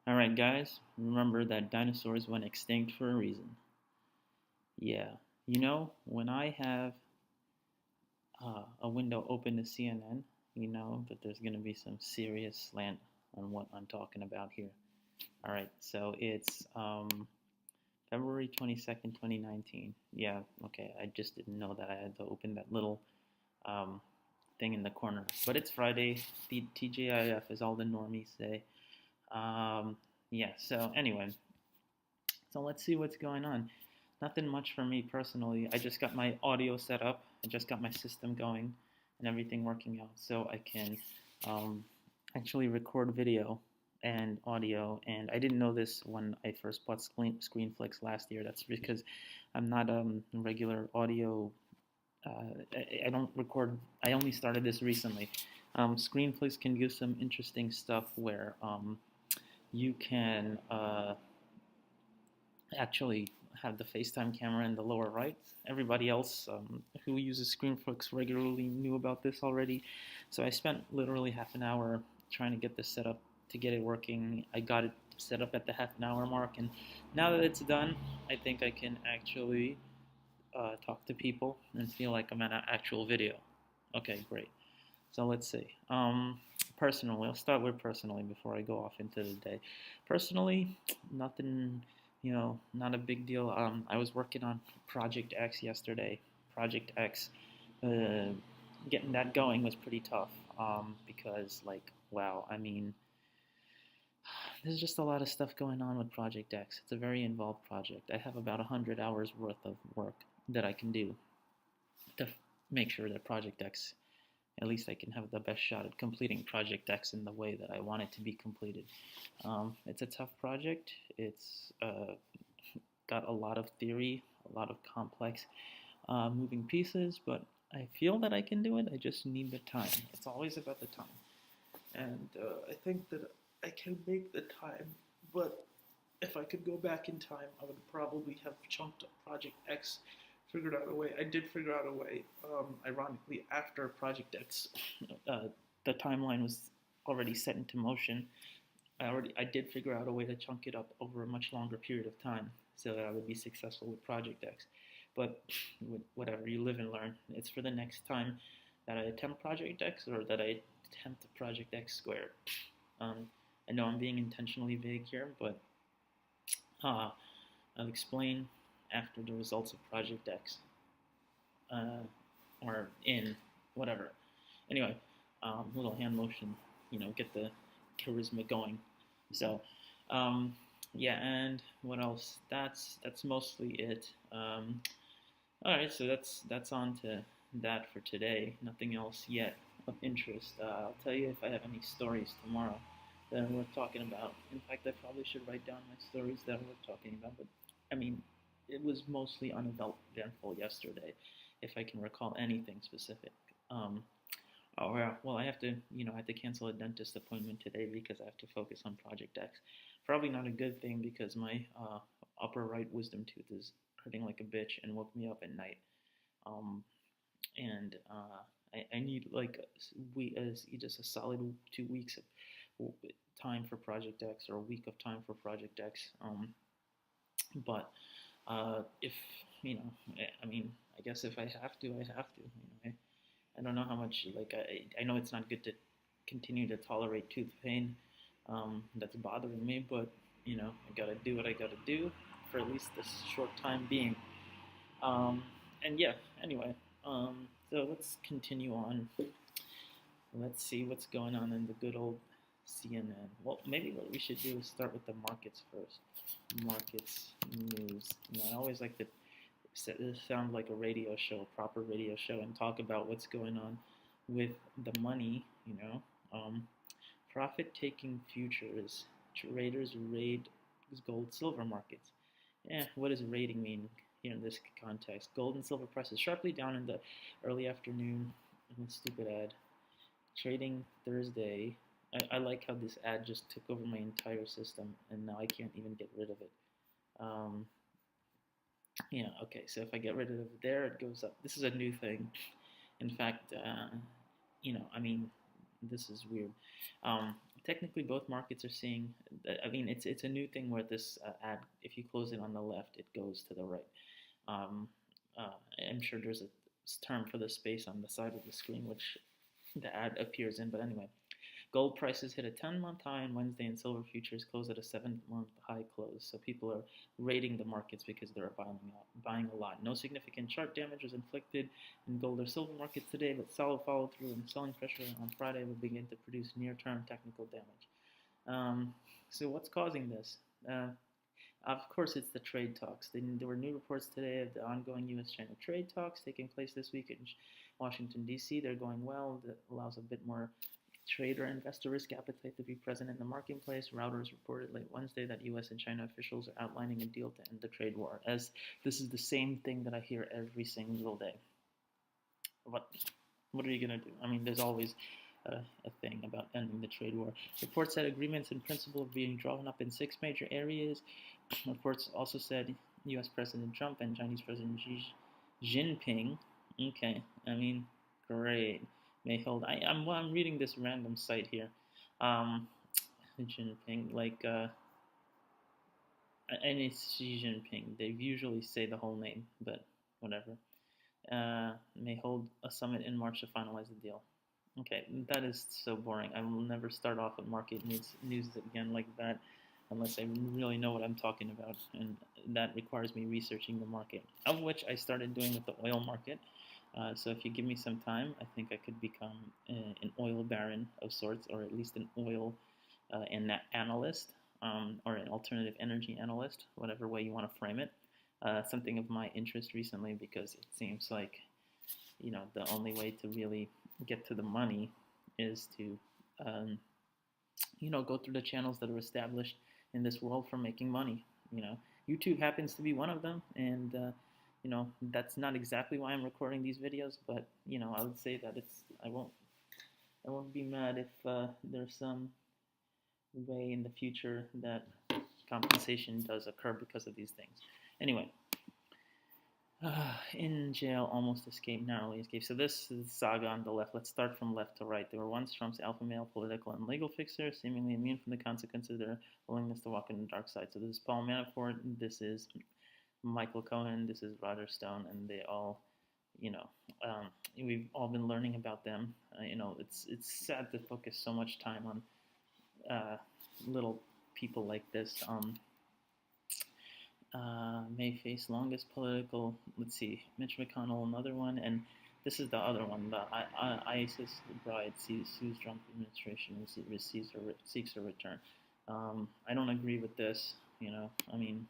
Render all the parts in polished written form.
Alright, guys, remember that dinosaurs went extinct for a reason. Yeah, when I have a window open to CNN, you know that there's going to be some serious slant on what I'm talking about here. Alright, so it's February 22nd, 2019. Yeah, okay, I just didn't know that I had to open that little um, thing in the corner. But it's Friday, the TGIF, as all the normies say. Um, yeah, so anyway, so let's see what's going on. Nothing much for me personally. I just got my audio set up. I just got my system going and everything working out so I can um, actually record video and audio. And I didn't know this when I first bought ScreenFlix last year. That's because I'm not a regular audio. I don't record. I only started this recently. ScreenFlix can do some interesting stuff where you can actually have the FaceTime camera in the lower right. Everybody else who uses ScreenFlix regularly knew about this already. So I spent literally half an hour trying to get this set up to get it working. I got it set up at the half an hour mark, and now that it's done, I think I can actually talk to people and feel like I'm at an actual video. Okay, great. So let's see. Personally, I'll start with personally before I go off into the day. Personally, nothing, not a big deal. I was working on Project X yesterday. Project X, uh, getting that going was pretty tough. Because like, wow, I mean, there's just a lot of stuff going on with Project X. It's a very involved project. I have about 100 hours worth of work that I can do to make sure that Project X, at least I can have the best shot at completing Project X in the way that I want it to be completed. It's a tough project. It's got a lot of theory, a lot of complex moving pieces, but I feel that I can do it. I just need the time. It's always about the time. And I think that I can make the time, but if I could go back in time, I would probably have chunked Project X, figured out a way. I did figure out a way. Ironically, after Project X, uh, the timeline was already set into motion. I did figure out a way to chunk it up over a much longer period of time so that I would be successful with Project X. But whatever, you live and learn. It's for the next time that I attempt Project X or that I attempt Project X squared. Um, I know I'm being intentionally vague here, but uh, I'll explain after the results of Project X, uh, or in whatever. Anyway, little hand motion, get the charisma going. So, um, yeah, and what else? That's mostly it. All right, so that's on to that for today. Nothing else yet of interest. I'll tell you if I have any stories tomorrow that are worth talking about. In fact, I probably should write down my stories that are worth talking about. But I mean, it was mostly uneventful yesterday, if I can recall anything specific. Um, oh yeah, well, I have to cancel a dentist appointment today because I have to focus on Project X. Probably not a good thing because my upper right wisdom tooth is hurting like a bitch and woke me up at night. Um, and I need like just a solid 2 weeks of time for Project X or a week of time for Project X. But if I mean, I guess if I have to, I have to. I don't know how much like I know it's not good to continue to tolerate tooth pain that's bothering me, but I gotta do what I gotta do for at least this short time being. Um, and yeah, anyway, so let's continue on. Let's see what's going on in the good old CNN. Well, maybe what we should do is start with the markets first. Markets news. I always like to sound like a radio show, a proper radio show, and talk about what's going on with the money. Profit-taking futures. Traders raid gold, silver markets. What does raiding mean here in this context? Gold and silver prices sharply down in the early afternoon. Stupid ad. Trading Thursday. I like how this ad just took over my entire system, and now I can't even get rid of it. Um, yeah, okay, so if I get rid of it there, it goes up. This is a new thing. In fact, I mean, this is weird. technically both markets are seeing. I mean, it's a new thing where this ad, if you close it on the left, it goes to the right. Um, I'm sure there's a term for the space on the side of the screen which the ad appears in. But anyway, gold prices hit a 10-month high on Wednesday, and silver futures closed at a 7-month high close. So people are raiding the markets because they're buying a lot. No significant chart damage was inflicted in gold or silver markets today, but solid follow through and selling pressure on Friday will begin to produce near-term technical damage. So what's causing this? Of course, it's the trade talks. There were new reports today of the ongoing U.S.-China trade talks taking place this week in Washington, D.C. They're going well. That allows a bit more trader investor risk appetite to be present in the marketplace. Reuters reported late Wednesday that U.S. and China officials are outlining a deal to end the trade war. As this is the same thing that I hear every single day. What are you going to do? I mean, there's always a thing about ending the trade war. Reports said agreements in principle are being drawn up in 6 major areas. Reports also said U.S. President Trump and Chinese President Xi Jinping. Okay, I mean, great. May hold. I'm reading this random site here. Jinping, and it's Xi Jinping. They usually say the whole name, but whatever. May hold a summit in March to finalize the deal. Okay, that is so boring. I will never start off with market news again like that unless I really know what I'm talking about, and that requires me researching the market, of which I started doing with the oil market. So if you give me some time, I think I could become an oil baron of sorts, or at least an oil analyst, or an alternative energy analyst, whatever way you want to frame it. Something of my interest recently, because it seems like, the only way to really get to the money is to, go through the channels that are established in this world for making money. YouTube happens to be one of them, and that's not exactly why I'm recording these videos, but I would say that I won't be mad if there's some way in the future that compensation does occur because of these things. Anyway, in jail, almost escaped, narrowly escaped. So this is saga on the left. Let's start from left to right. They were once Trump's alpha male political and legal fixer, seemingly immune from the consequences of their willingness to walk in the dark side. So this is Paul Manafort, this is Michael Cohen, this is Roger Stone, and they all, we've all been learning about them. It's sad to focus so much time on little people like this. May face longest political. Let's see, Mitch McConnell, another one, and this is the other one. The ISIS bride sues Trump administration and seeks her return. I don't agree with this. I mean,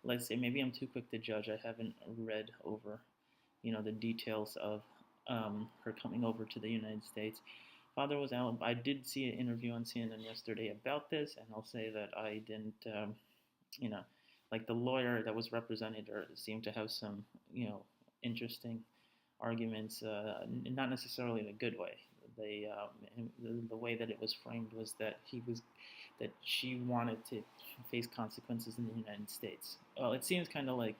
let's say maybe I'm too quick to judge. I haven't read over, the details of her coming over to the United States. Father was out. I did see an interview on CNN yesterday about this, and I'll say that I didn't, like the lawyer that was represented her seemed to have some, interesting arguments, not necessarily in a good way. The way that it was framed was that she wanted to face consequences in the United States. Well, it seems kind of like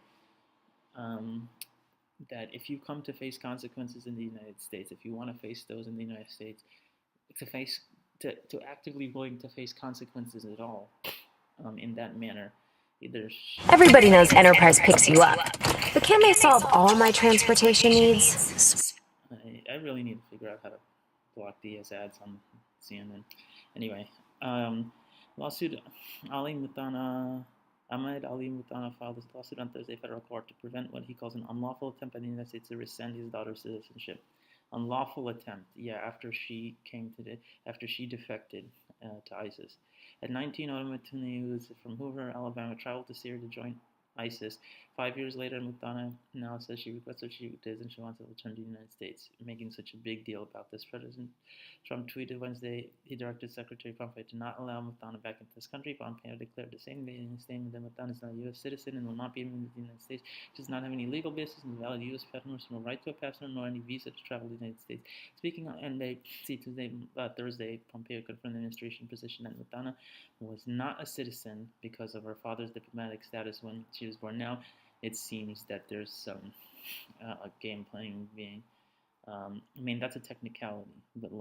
that if you come to face consequences in the United States, if you want to face those in the United States, to actively willing to face consequences at all, in that manner. Everybody knows Enterprise picks you up, but can they solve all my transportation needs? I really need to figure out how to block these ads on CNN. Anyway, lawsuit. Ahmed Ali Muthana filed this lawsuit on Thursday federal court to prevent what he calls an unlawful attempt by the United States to rescind his daughter's citizenship. Unlawful attempt, yeah, after she defected to ISIS. At 19, Muthana, who is from Hoover, Alabama, traveled to Syria to join ISIS. 5 years later, Muthana now says she regrets what she did and she wants to return to the United States, making such a big deal about this. President Trump tweeted Wednesday he directed Secretary Pompeo to not allow Muthana back into this country. Pompeo declared the same day in his statement that Muthana is not a U.S. citizen and will not be admitted to the United States. She does not have any legal basis in valid U.S. passport, no right to a passport, nor any visa to travel to the United States. Speaking on Thursday, Pompeo confirmed the administration position that Muthana was not a citizen because of her father's diplomatic status when she was born. Now, it seems that there's some game playing being. I mean, that's a technicality, but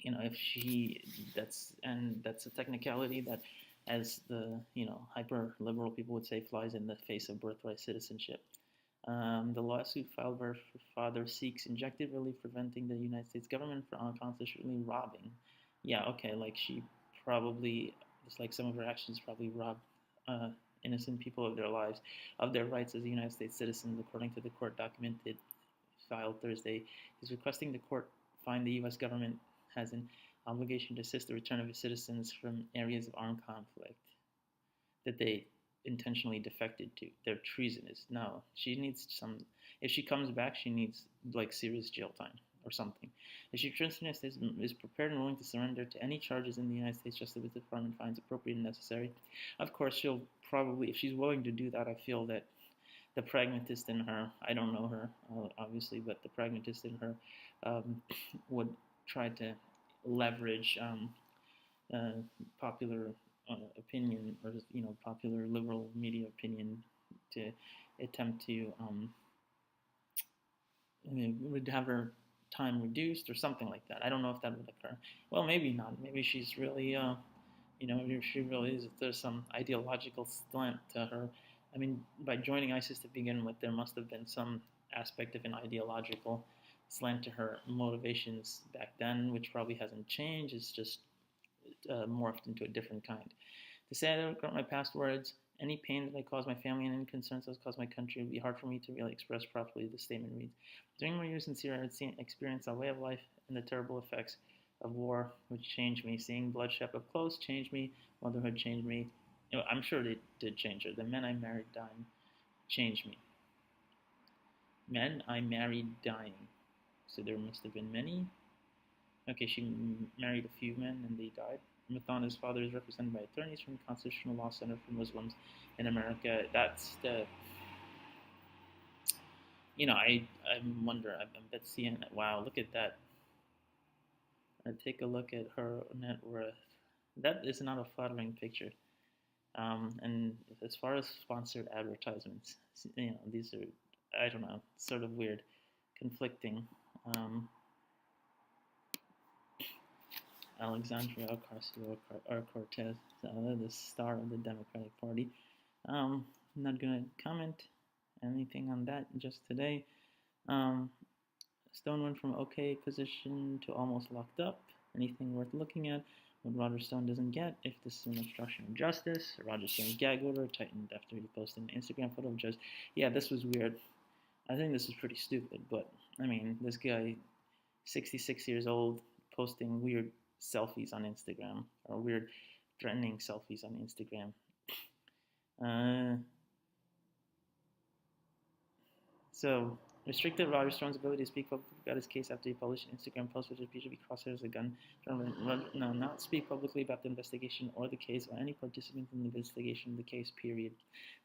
if she that's a technicality that, as the hyper liberal people would say, flies in the face of birthright citizenship. The lawsuit filed by her father seeks injunctive relief preventing the United States government from unconstitutionally robbing. Yeah, okay, like she probably, just like some of her actions, probably robbed uh, innocent people of their lives, of their rights as a United States citizen, according to the court documented filed Thursday. He's requesting the court find the U.S. government has an obligation to assist the return of its citizens from areas of armed conflict that they intentionally defected to. They're treasonous. No, she needs some. If she comes back, she needs like serious jail time or something. If she transness is prepared and willing to surrender to any charges in the United States Justice Department finds appropriate and necessary, of course she'll probably, if she's willing to do that, I feel that the pragmatist in her, I don't know her obviously, but the pragmatist in her would try to leverage uh, popular opinion, or popular liberal media opinion, to attempt to would have her time reduced or something like that. I don't know if that would occur. Well, maybe not. Maybe she's really if she really is, if there's some ideological slant to her. I mean, by joining ISIS to begin with, there must have been some aspect of an ideological slant to her motivations back then, which probably hasn't changed. It's just morphed into a different kind. To say I don't regret my past words, any pain that I caused my family and any concerns I caused my country, it would be hard for me to really express properly, the statement reads. During my years in Syria, I had experienced a way of life and the terrible effects of war, which changed me. Seeing bloodshed up close changed me. Motherhood changed me. I'm sure they did change her. The men I married dying changed me. Men I married dying. So there must have been many. Okay, she married a few men and they died. Muthana's father is represented by attorneys from the Constitutional Law Center for Muslims in America. That's the, I wonder, I bet seeing it. Wow, look at that. Take a look at her net worth. That is not a flattering picture. And as far as sponsored advertisements, these are, I don't know, sort of weird, conflicting. Alexandria Ocasio-Cortez, the star of the Democratic Party. I'm not going to comment anything on that just today. Stone went from okay position to almost locked up. Anything worth looking at? What Roger Stone doesn't get, if this is an obstruction of justice. Roger Stone's gag order tightened after he posted an Instagram photo of just, yeah, this was weird. I think this is pretty stupid, but I mean, this guy, 66 years old, posting weird selfies on Instagram, or weird threatening selfies on Instagram. So, restricted Roger Stone's ability to speak publicly about his case after he published an Instagram post which appeared to be crosshairs as a gun. No, not speak publicly about the investigation or the case or any participant in the investigation of the case, period.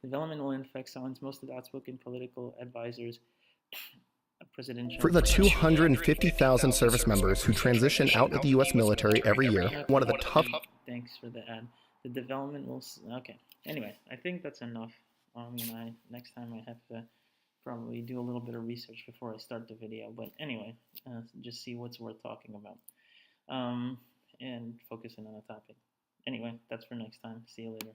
The development will in fact silence most of the outspoken political advisors. For the 250,000 service members who transition out of the U.S. military every year, one of the tough... Thanks for the ad. The development will... Okay. Anyway, I think that's enough. Next time I have to probably do a little bit of research before I start the video. But anyway, just see what's worth talking about. And focusing on a topic. Anyway, that's for next time. See you later.